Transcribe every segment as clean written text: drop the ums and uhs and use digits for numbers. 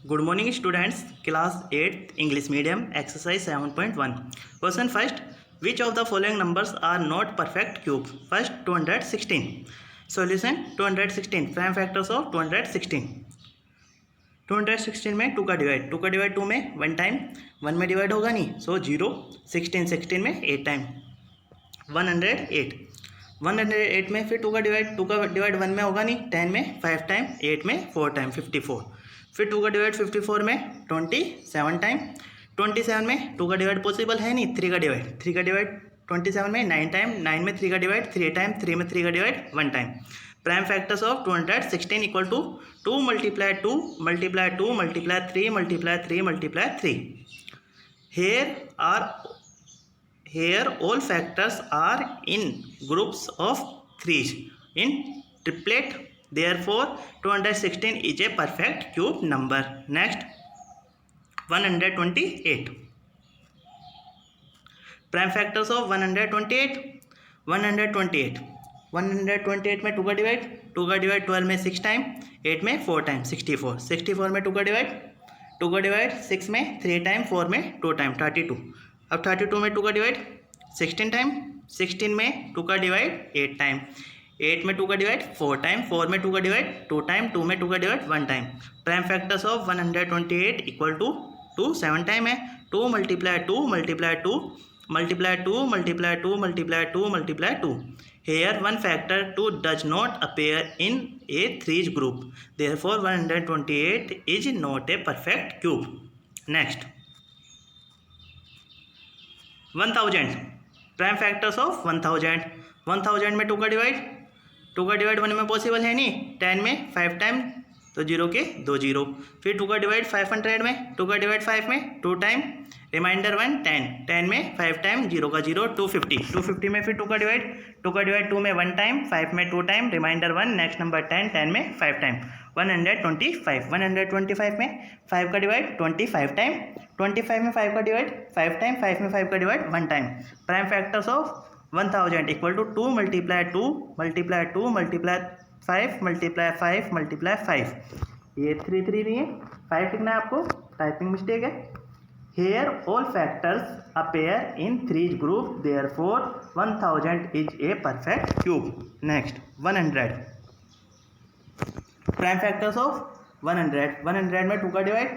Good morning students, class 8 English medium exercise 7.1. Question first, which of the following numbers are not perfect cube? First 216. Solution 216, prime factors of 216. 216 में 2 का divide 2 में 1 time 1 में divide होगा नहीं, सो 0. 16 में 8 time 108 में फिर 2 का डिवाइड 1 में होगा नहीं, 10 में 5 टाइम 8 में 4 टाइम 54. फिर 2 का डिवाइड 54 में 27 टाइम 27 में 2 का डिवाइड पॉसिबल है नहीं, 3 का डिवाइड 27 में 9 टाइम 9 में 3 का डिवाइड 3 टाइम 3 में 3 का divide 1 time. Prime factors of 216 equal to 2 multiply 2 multiply 2 multiply 3 multiply 3 multiply 3. Here all factors are in groups of 3s in triplet. Therefore 216 is a perfect cube number. Next 128. Prime factors of 128 में 2 का divide 12 में 6 time 8 में 4 time 64 में 2 का divide 6 में 3 time 4 में 2 time 32. अब 32 में 2 का डिवाइड 16 टाइम 16 में 2 का डिवाइड 8 टाइम 8 में 2 का डिवाइड 4 टाइम 4 में 2 का डिवाइड 2 टाइम 2 में 2 का divide 1 time. Prime factors of 128 equal to 2 7 time है 2 multiply 2 multiply 2 multiply 2 multiply 2 multiply 2 multiply 2. Here one factor 2 does not appear in a 3's group. Therefore 128 is not a perfect cube. Next 1000. Prime factors of 1000 में 2 का divide 1 में possible है नहीं, 10 में 5 time तो 0 के 2 0. फिर 2 का डिवाइड 500 में 2 का डिवाइड 5 में 2 टाइम रिमाइंडर 1 10 में 5 टाइम 0 का 0 250 में फिर 2 का डिवाइड 2 में 1 टाइम 5 में 2 टाइम रिमाइंडर 1 नेक्स्ट नंबर 10 में 5 टाइम 125 में 5 का डिवाइड 25 टाइम 25 में 5 का डिवाइड 5 टाइम 5 में 5 का divide 1 time. Prime factors of 1000 equal to 2 multiply 2 multiply 2 multiply 5 multiply 5 multiply 5. ये 3 नहीं है 5 लिखना है आपको, टाइपिंग मिस्टेक है. Here all factors appear in 3's group. Therefore 1000 is a perfect cube. Next 100. Prime factors of 100 में 2 का डिवाइड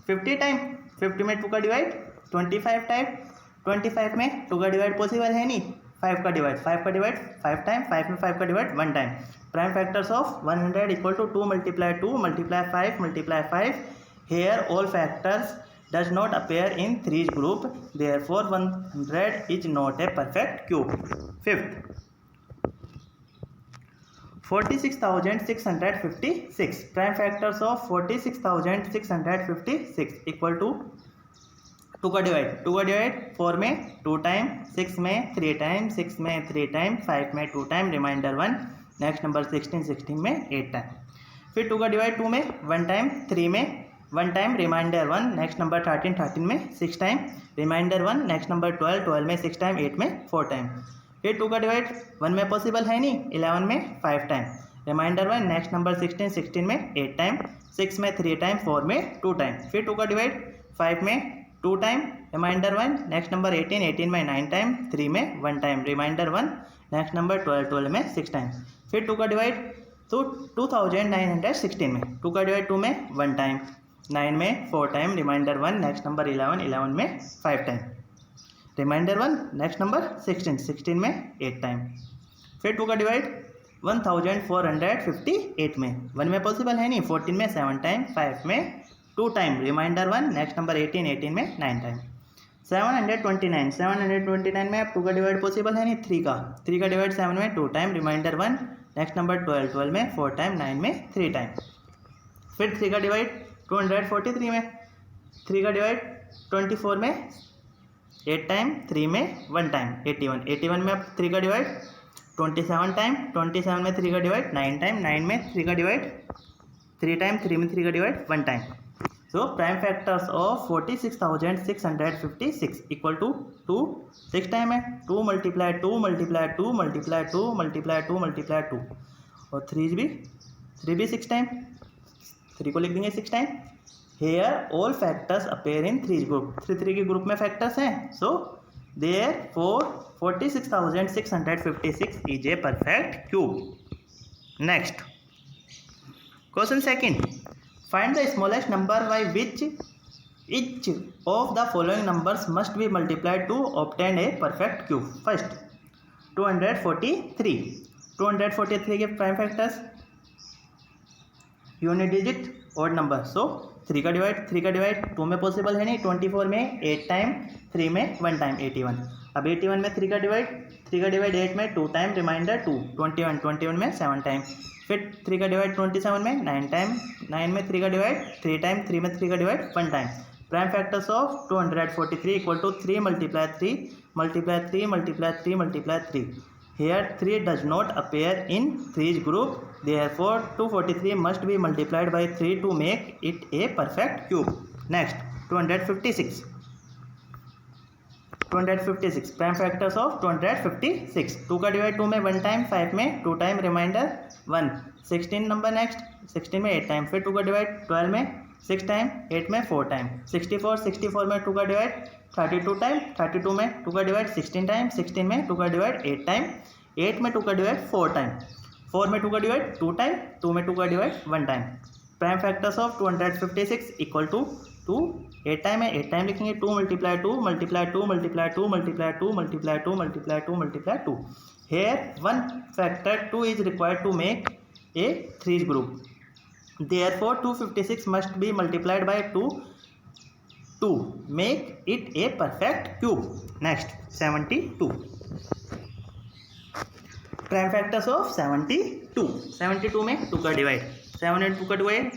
50 टाइम 50 में 2 का डिवाइड 25 टाइम 25 में 2 का डिवाइड पॉसिबल है नहीं, 5 का डिवाइड 5 टाइम 5 में 5 का divide 1 time. Prime factors of 100 equal to 2 multiply 2 multiply 5 multiply 5. Here all factors does not appear in 3's group. Therefore 100 is not a perfect cube. Fifth 46656. Prime factors of 46656 equal to 2 का divide 4 में 2 time 6 में 3 time 6 में 3 time 5 में 2 time remainder 1 next number 16 में 8 time. फिर 2 का divide 2 में 1 time 3 में 1 टाइम रिमाइंडर 1 नेक्स्ट नंबर 13 में 6 टाइम रिमाइंडर 1 नेक्स्ट नंबर 12 में 6 टाइम 8 में 4 टाइम. फिर 2 का डिवाइड 1 में पॉसिबल है नहीं, 11 में 5 टाइम रिमाइंडर 1 नेक्स्ट नंबर 16 में 8 टाइम 6 में 3 टाइम 4 में 2 टाइम. फिर 2 का डिवाइड 5 में 2 टाइम रिमाइंडर 1 नेक्स्ट नंबर 18 में 9 टाइम 3 में 1 टाइम रिमाइंडर 1 नेक्स्ट नंबर 12 में 6 टाइम. फिर 2 का डिवाइड तो 2916 में 2 का डिवाइड 2 में 1 टाइम 9 में 4 टाइम रिमाइंडर 1 नेक्स्ट नंबर 11 में 5 टाइम रिमाइंडर 1 नेक्स्ट नंबर 16 में 8 टाइम. फिर 2 का डिवाइड 1458 में 1 में पॉसिबल है नहीं, 14 में 7 टाइम 5 में 2 टाइम रिमाइंडर 1 नेक्स्ट नंबर 18 में 9 टाइम. 729 में अब 2 का डिवाइड पॉसिबल है नहीं, 3 का डिवाइड 7 में 2 टाइम रिमाइंडर 1 नेक्स्ट नंबर 12 में 4 टाइम 9 में 3 टाइम. फिर 3 का डिवाइड 243 में 3 का डिवाइड 24 में 8 टाइम 3 में 1 टाइम 81 में अब 3 का डिवाइड 27 टाइम 27 में 3 का डिवाइड 9 टाइम 9 में 3 का डिवाइड 3 टाइम 3 में 3 का divide 1 time. So prime factors of 46656 equal to 2 6 time है 2 multiply 2 multiply 2 multiply 2 multiply 2 multiply 2 और 3 भी 6 टाइम 3 को लिख देंगे 6 time here all factors appear in three group, three के ग्रुप में फैक्टर्स हैं, so therefore 46,656 is a perfect cube. Next question second, find the smallest number by which each of the following numbers must be multiplied to obtain a perfect cube। First 243, 243 के prime factors unit digit odd number, so 3 का divide 2 में possible है नहीं, 24 में 8 time, 3 में 1 time 81। अब 81 में 3 का डिवाइड 8 में 2 टाइम, रिमाइंडर 2, 21 में 7 टाइम, फिर 3 का डिवाइड 27 में 9 टाइम, 9 में 3 का डिवाइड 3 टाइम, 3 में 3 का divide 1 time. Prime factors of 243 equal to 3 multiply 3 multiply 3 multiply 3 multiply 3। Here 3 does not appear in 3's group, therefore 243 must be multiplied by 3 to make it a perfect cube। Next 256, prime factors of 256, 2 का divide 2 में 1 time, 5 में 2 time, remainder 1। 16 number next, 16 में 8 time, फिर 2 का divide 12 में 6 time, 8 में 4 time. 64 में 2 का डिवाइड 32 टाइम, 32 में 2 का डिवाइड 16 टाइम, 16 में 2 का डिवाइड 8 टाइम, 8 में 2 का डिवाइड 4 टाइम, 4 में 2 का डिवाइड 2 टाइम, 2 में 2 का divide 1 time. Prime factors of 256 equal to 2, 8 time है, 8 टाइम लिखेंगे, 2 multiply 2 multiply 2 multiply 2 multiply 2 multiply 2 multiply 2 multiply 2। Here 1 factor 2 is required to make a 3 group, therefore 256 must be multiplied by 2 to make it a perfect cube। Next 72, prime factors of 72 में 2 का divide 7 and 2 का divide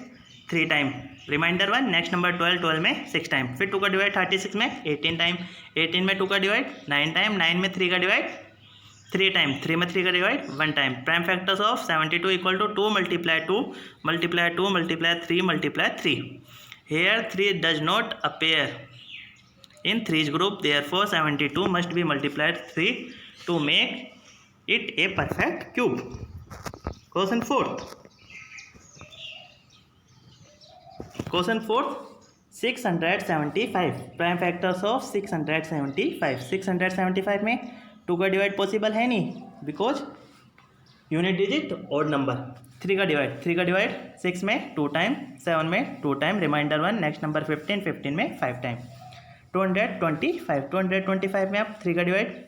3 time, remainder 1। Next number 12 में 6 time, फिर 2 का divide 36 में 18 time, 18 में 2 का divide 9 time, 9 में 3 का डिवाइड 3 टाइम, 3 में 3 का divide 1 time. Prime factors of 72 equal to 2 multiply 2 multiply 2 multiply 3 multiply 3। Here 3 does not appear in 3's group, therefore 72 must be multiplied 3 to make it a perfect cube। Question fourth 675, prime factors of 675 में 2 का divide possible है नहीं, because unit digit odd number. 3 का divide 6 में 2 time, 7 में 2 time, remainder 1। Next number 15 में 5 time. 225 में आप 3 का डिवाइड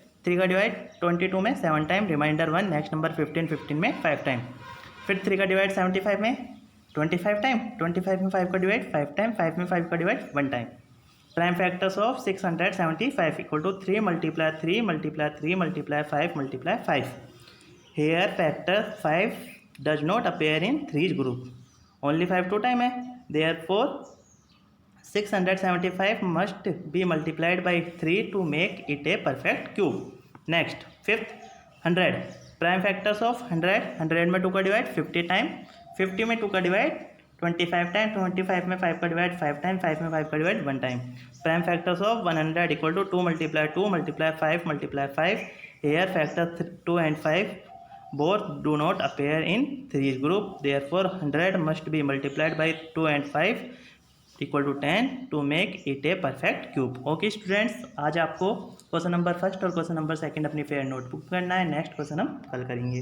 22 में 7 टाइम, रिमाइंडर 1। नेक्स्ट नंबर 15 में 5 टाइम, फिर 3 का डिवाइड 75 में 25 टाइम, 25 में 5 का डिवाइड 5 टाइम, 5 में 5 का divide 1 time. Prime factors of 675 equal to 3 multiply 3 multiply 3 multiply 5 multiply 5। Here factor 5 does not appear in 3's ग्रुप, ओनली 5 2 टाइम है, therefore 675 must be multiplied by 3 to make it a perfect cube. Next 5th 100, prime factors of 100 में 2 का divide 50 time, 50 में 2 का divide 25 time, 25 में 5 का divide 5 time, 5 में 5 का divide 1 time. Prime factors of 100 equal to 2 multiply 2 multiply 5 multiply 5। Here factor 2 and 5 both do not appear in 3's group, therefore 100 must be multiplied by 2 and 5 equal to 10 to make it a perfect cube. Okay students, आज आपको question number 1 और question number 2 अपनी fair notebook करना है। Next question हम कल करेंगे।